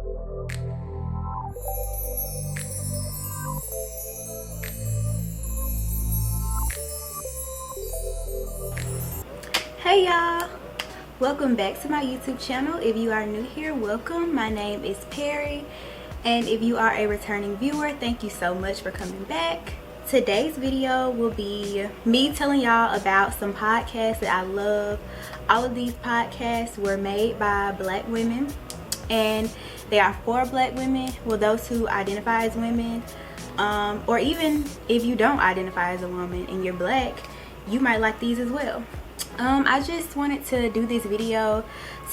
Hey y'all, welcome back to my YouTube channel. If you are new here, welcome. My name is Perri, and if you are a returning viewer, thank you so much for coming back. Today's video will be me telling y'all about some podcasts that I love. All of these podcasts were made by Black women, and they are for Black women, well, those who identify as women, or even if you don't identify as a woman and you're Black, you might like these as well. I just wanted to do this video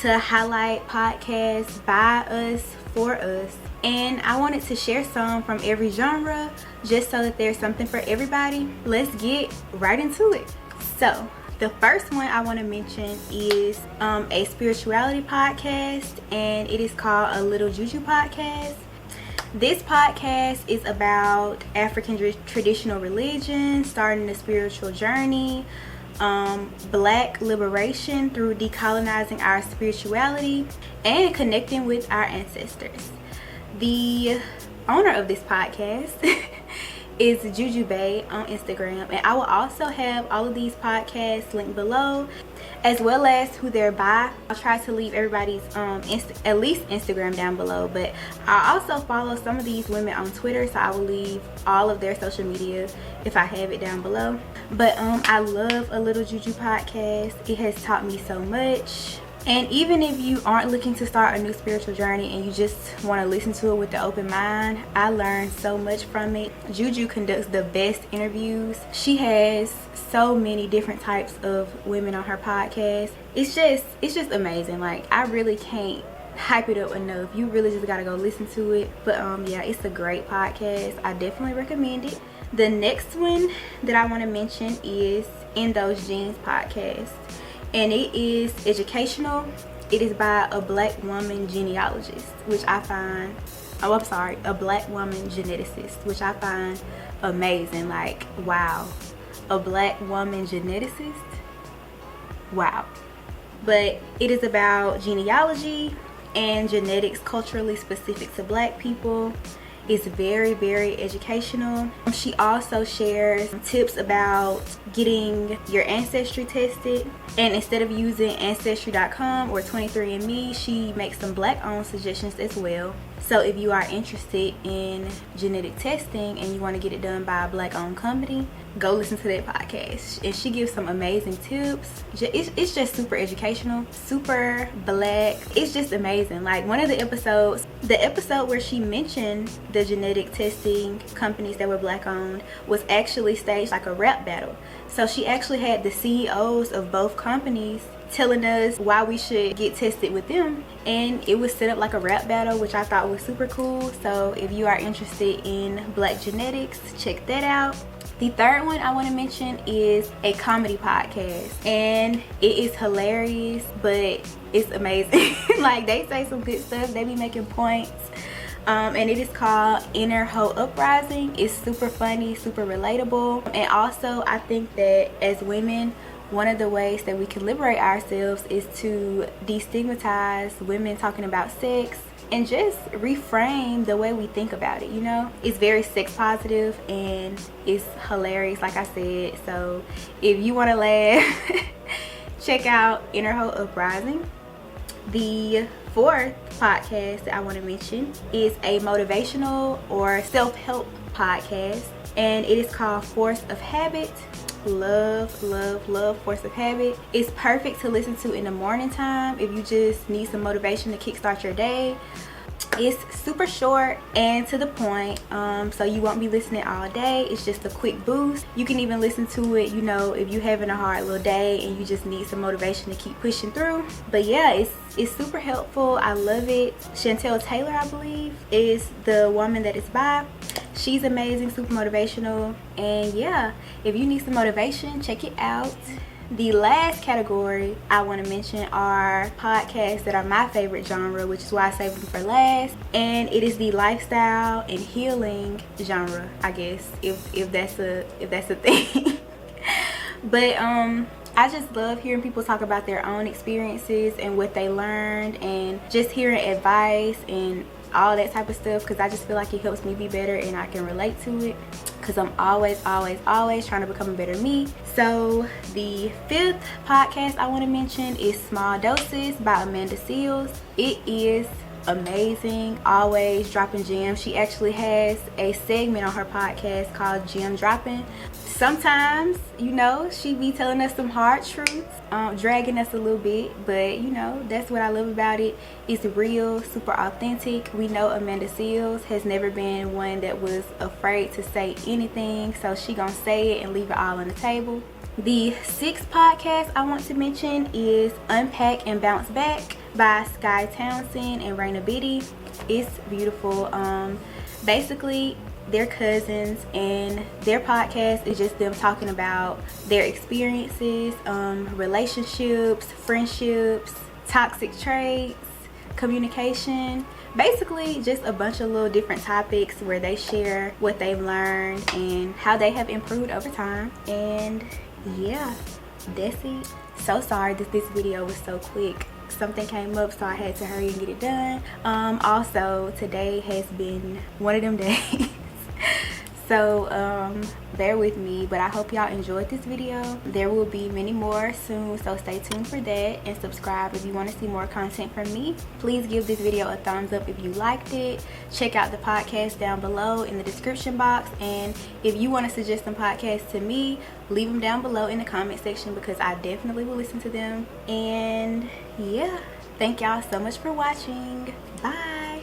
to highlight podcasts by us, for us, and I wanted to share some from every genre just so that there's something for everybody. Let's get right into it. So the first one I want to mention is a spirituality podcast, and it is called A Little Juju podcast. This podcast is about African traditional religion, starting a spiritual journey, Black liberation through decolonizing our spirituality, and connecting with our ancestors. The owner of this podcast is Juju on Instagram, and I will also have all of these podcasts linked below, as well as who they're by. I'll try to leave everybody's at least Instagram down below, but I also follow some of these women on Twitter, so I will leave all of their social media if I have it down below. But I love A Little Juju podcast. It has taught me so much. And even if you aren't looking to start a new spiritual journey and you just want to listen to it with the open mind, I learned so much from it. Juju conducts the best interviews. She has so many different types of women on her podcast. It's just amazing. Like, I really can't hype it up enough. You really just gotta go listen to it. But yeah, it's a great podcast. I definitely recommend it. The next one that I want to mention is In Those Jeans podcast, and it is educational. It is by a Black woman genealogist, which I find, a Black woman geneticist, which I find amazing. Like, wow, a Black woman geneticist, wow. But it is about genealogy and genetics culturally specific to Black people. It's very, very educational. She also shares tips about getting your ancestry tested, and instead of using ancestry.com or 23andMe, she makes some Black owned suggestions as well. So if you are interested in genetic testing and you want to get it done by a Black owned company, go listen to that podcast. And she gives some amazing tips. It's just super educational, super Black. It's just amazing. Like, one of the episodes, the episode where she mentioned the genetic testing companies that were Black owned, was actually staged like a rap battle. So she actually had the CEOs of both companies telling us why we should get tested with them, and it was set up like a rap battle, which I thought was super cool. So if you are interested in Black genetics, check that out. The third one I want to mention is a comedy podcast, and it is hilarious, but it's amazing. Like, they say some good stuff, they be making points. And it is called Uprising. It's super funny, super relatable, and also I think that as women, one of the ways that we can liberate ourselves is to destigmatize women talking about sex and just reframe the way we think about it, you know? It's very sex positive and it's hilarious, like I said. So if you want to laugh, check out Uprising. The fourth podcast that I want to mention is a motivational or self-help podcast, and it is called Force of Habit. Love Force of Habit. It's perfect to listen to in the morning time if you just need some motivation to kickstart your day. It's super short and to the point, so you won't be listening all day. It's just a quick boost. You can even listen to it, you know, if you're having a hard little day and you just need some motivation to keep pushing through. But yeah, it's super helpful. I love it. Shantel Taylor, I believe, is the woman that it's by. She's amazing, super motivational, and yeah, if you need some motivation, check it out. The last category I want to mention are podcasts that are my favorite genre, which is why I saved them for last, and it is the lifestyle and healing genre, I guess, if that's a thing. But I just love hearing people talk about their own experiences and what they learned, and just hearing advice and all that type of stuff, because I just feel like it helps me be better and I can relate to it, because I'm always trying to become a better me. So the 5th podcast I want to mention is Small Doses by Amanda Seales. It is amazing, always dropping gems. She actually has a segment on her podcast called Gem Dropping. Sometimes, you know, she be telling us some hard truths, dragging us a little bit, but you know, that's what I love about it. It's real, super authentic. We know Amanda Seales has never been one that was afraid to say anything, so she gonna say it and leave it all on the table. The 6th podcast I want to mention is Unpack and Bounce Back by Sky Townsend and Raina Biddy. It's beautiful. Basically, they're cousins, and their podcast is just them talking about their experiences, relationships, friendships, toxic traits, communication, basically just a bunch of little different topics where they share what they've learned and how they have improved over time. And yeah, that's it. So sorry that this video was so quick. Something came up, so I had to hurry and get it done. Also, today has been one of them days. So bear with me, but I hope y'all enjoyed this video. There will be many more soon, so stay tuned for that, and subscribe if you want to see more content from me. Please give this video a thumbs up if you liked it. Check out the podcast down below in the description box, and if you want to suggest some podcasts to me, leave them down below in the comment section, because I definitely will listen to them. And yeah, thank y'all so much for watching. Bye.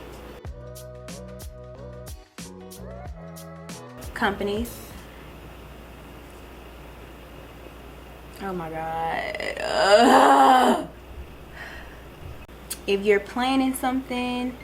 Companies. Oh my god. Ugh. If you're planning something,